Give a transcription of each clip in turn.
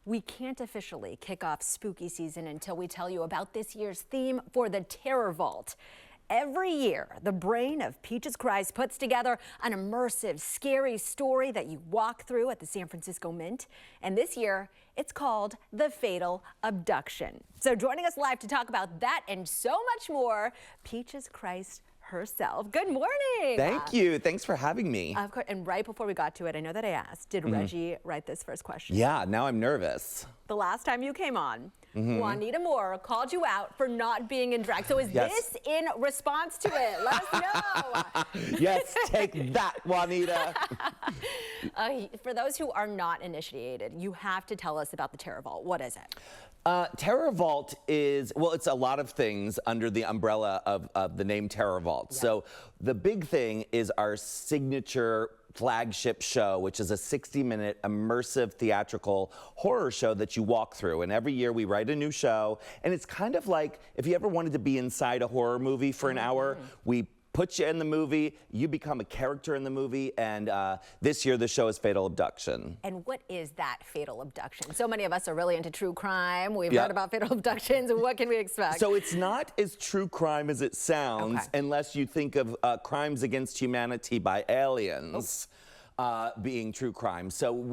We can't officially kick off spooky season until we tell you about this year's theme for the Terror Vault. Every year, the brain of Peaches Christ puts together an immersive, scary story that you walk through at the San Francisco Mint. And this year, it's called The Fatal Abduction. So joining us live to talk about that and so much more, Peaches Christ herself. Good morning. Thank you. Thanks for having me. Of course. And right before we got to it, I know that I asked, did Reggie write this first question? Yeah, now I'm nervous. The last time you came on, Juanita Moore called you out for not being in drag. So is this in response to it? Let us know. Yes, take that, Juanita. For those who are not initiated, you have to tell us about the Terror Vault. What is it? Terror Vault is, well, it's a lot of things under the umbrella of the name Terror Vault. Yeah. So the big thing is our signature flagship show, which is a 60-minute immersive theatrical horror show that you walk through. And every year we write a new show. And it's kind of like if you ever wanted to be inside a horror movie for an hour, we put you in the movie, you become a character in the movie, and this year the show is Fatal Abduction. And what is that Fatal Abduction? So many of us are really into true crime. We've heard about fatal abductions. What can we expect? So it's not as true crime as it sounds, unless you think of crimes against humanity by aliens. Being true crime. So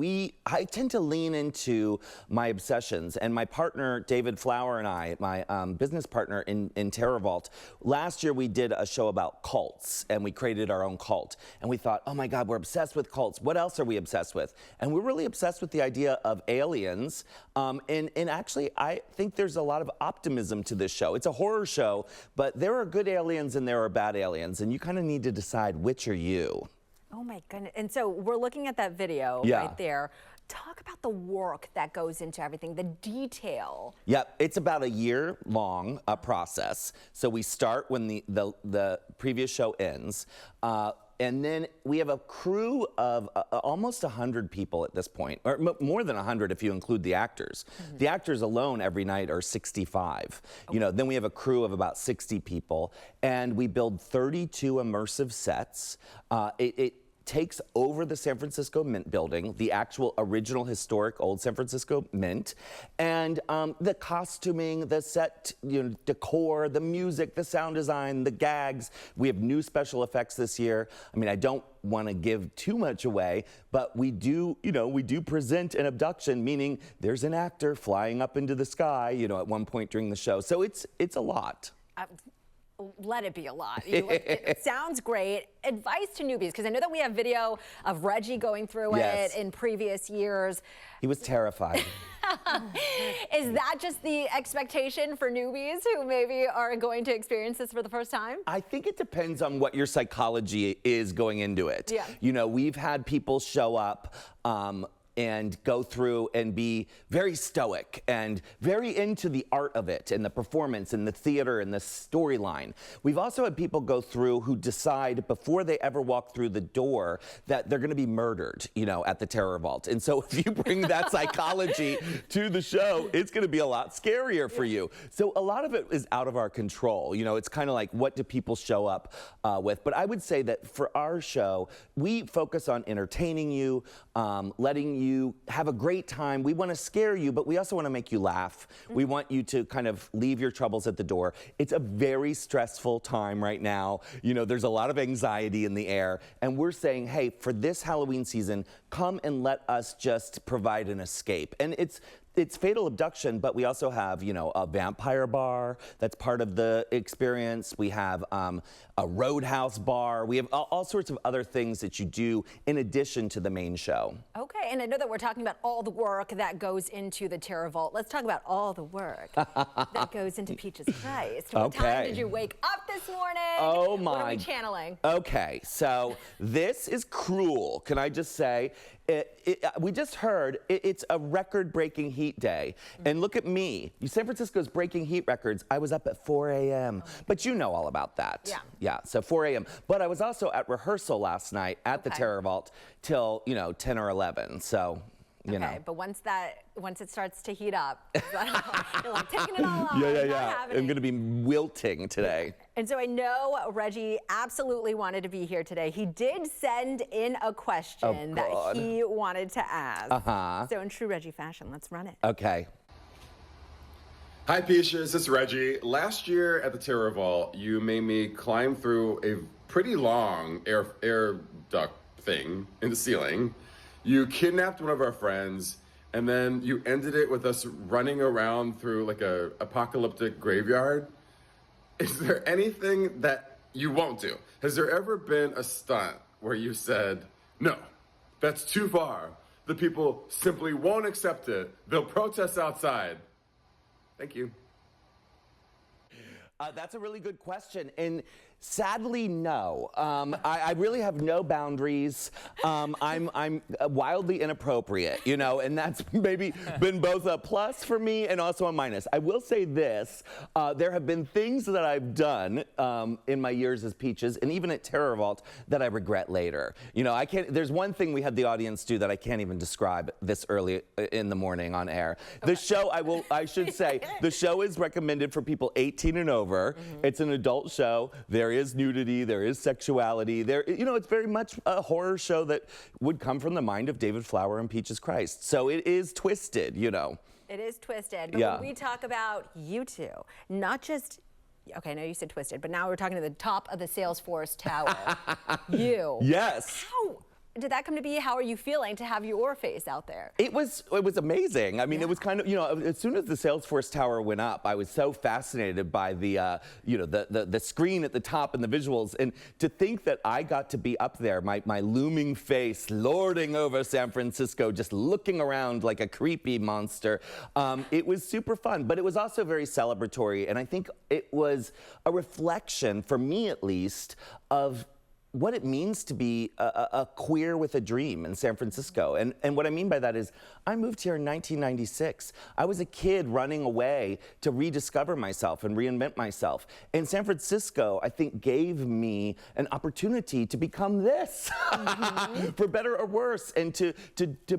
I tend to lean into my obsessions, and my partner David Flower and I, my business partner in Terror Vault, last year we did a show about cults, and we created our own cult, and we thought, oh my God, we're obsessed with cults. What else are we obsessed with? And we're really obsessed with the idea of aliens, and actually I think there's a lot of optimism to this show. It's a horror show, but there are good aliens and there are bad aliens, and you kind of need to decide which are you. Oh my goodness. And so we're looking at that video right there. Talk about the work that goes into everything, the detail. Yep, it's about a year-long process. So we start when the previous show ends. And then we have a crew of almost 100 people at this point, or more than 100 if you include the actors. The actors alone every night are 65. You know, then we have a crew of about 60 people, and we build 32 immersive sets. It takes over the San Francisco Mint building, the actual original historic old San Francisco Mint, and the costuming, the set decor, the music, the sound design, the gags. We have new special effects this year. I mean, I don't want to give too much away, but we do present an abduction, meaning there's an actor flying up into the sky, at one point during the show. So it's a lot. Let it be a lot. It sounds great. Advice to newbies, because I know that we have video of Reggie going through it in previous years. He was terrified. Is that just the expectation for newbies who maybe are going to experience this for the first time? I think it depends on what your psychology is going into it. Yeah. We've had people show up and go through and be very stoic and very into the art of it and the performance and the theater and the storyline. We've also had people go through who decide before they ever walk through the door that they're going to be murdered, at the Terror Vault. And so if you bring that psychology to the show, it's going to be a lot scarier for you. So a lot of it is out of our control. It's kind of like, what do people show up with? But I would say that for our show, we focus on entertaining you, letting you have a great time. We want to scare you, but we also want to make you laugh. We want you to kind of leave your troubles at the door. It's a very stressful time right now. There's a lot of anxiety in the air, and we're saying, hey, for this Halloween season, come and let us just provide an escape. And it's Fatal Abduction, but we also have, a vampire bar that's part of the experience. We have a roadhouse bar. We have all sorts of other things that you do in addition to the main show. Okay, and I know that we're talking about all the work that goes into the Terror Vault. Let's talk about all the work that goes into Peaches Christ. What time did you wake up this morning? Oh my. What are we channeling? Okay, so this is cruel. Can I just say? We just heard it's a record-breaking heat day. And look at me. San Francisco's breaking heat records. I was up at 4 a.m. But you know all about that. Yeah, so 4 a.m. But I was also at rehearsal last night at the Terror Vault till, 10 or 11. So you know. Okay, but once it starts to heat up, you're like taking it all off. Yeah. I'm going to be wilting today. And so I know Reggie absolutely wanted to be here today. He did send in a question that he wanted to ask. So in true Reggie fashion, let's run it. Okay. Hi Peaches, it's Reggie. Last year at the Terror Vault, you made me climb through a pretty long air duct thing in the ceiling. You kidnapped one of our friends, and then you ended it with us running around through like a apocalyptic graveyard. Is there anything that you won't do? Has there ever been a stunt where you said, no, that's too far. The people simply won't accept it. They'll protest outside. Thank you. That's a really good question, and sadly, no. I really have no boundaries. I'm wildly inappropriate, you know, and that's maybe been both a plus for me and also a minus. I will say this: there have been things that I've done in my years as Peaches, and even at Terror Vault, that I regret later. You know, I can't. There's one thing we had the audience do that I can't even describe this early in the morning on air. The show, I should say, the show is recommended for people 18 and over. It's an adult show. There is nudity, there is sexuality. You know, it's very much a horror show that would come from the mind of David Flower and Peaches Christ. So it is twisted, you know. It is twisted. But when we talk about you two, not just, okay, I know you said twisted, but now we're talking to the top of the Salesforce Tower. You. Yes. How did that come to be? How are you feeling to have your face out there? It was amazing. I mean, it was kind of, you know, as soon as the Salesforce Tower went up, I was so fascinated by the, you know, the screen at the top and the visuals. And to think that I got to be up there, my looming face lording over San Francisco, just looking around like a creepy monster, it was super fun. But it was also very celebratory. And I think it was a reflection, for me at least, of what it means to be a queer with a dream in San Francisco. And what I mean by that is, I moved here in 1996. I was a kid running away to rediscover myself and reinvent myself. And San Francisco, I think, gave me an opportunity to become this, for better or worse, and to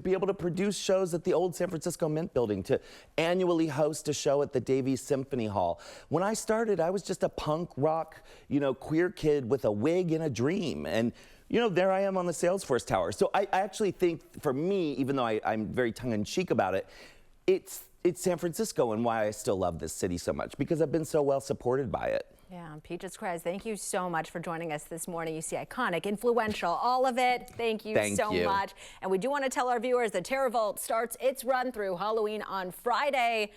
be able to produce shows at the old San Francisco Mint Building, to annually host a show at the Davies Symphony Hall. When I started, I was just a punk rock, you know, queer kid with a wig and a dream. And, you know, there I am on the Salesforce Tower. So I actually think, for me, even though I'm very tongue-in-cheek about it, it's San Francisco and why I still love this city so much, because I've been so well supported by it. Yeah, Peaches Christ, thank you so much for joining us this morning. You see, iconic, influential, all of it. Thank you so much. And we do want to tell our viewers that Terror Vault starts its run through Halloween on Friday.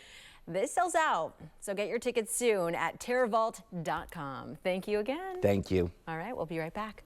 This sells out, so get your tickets soon at terrorvault.com. Thank you again. Thank you. All right, we'll be right back.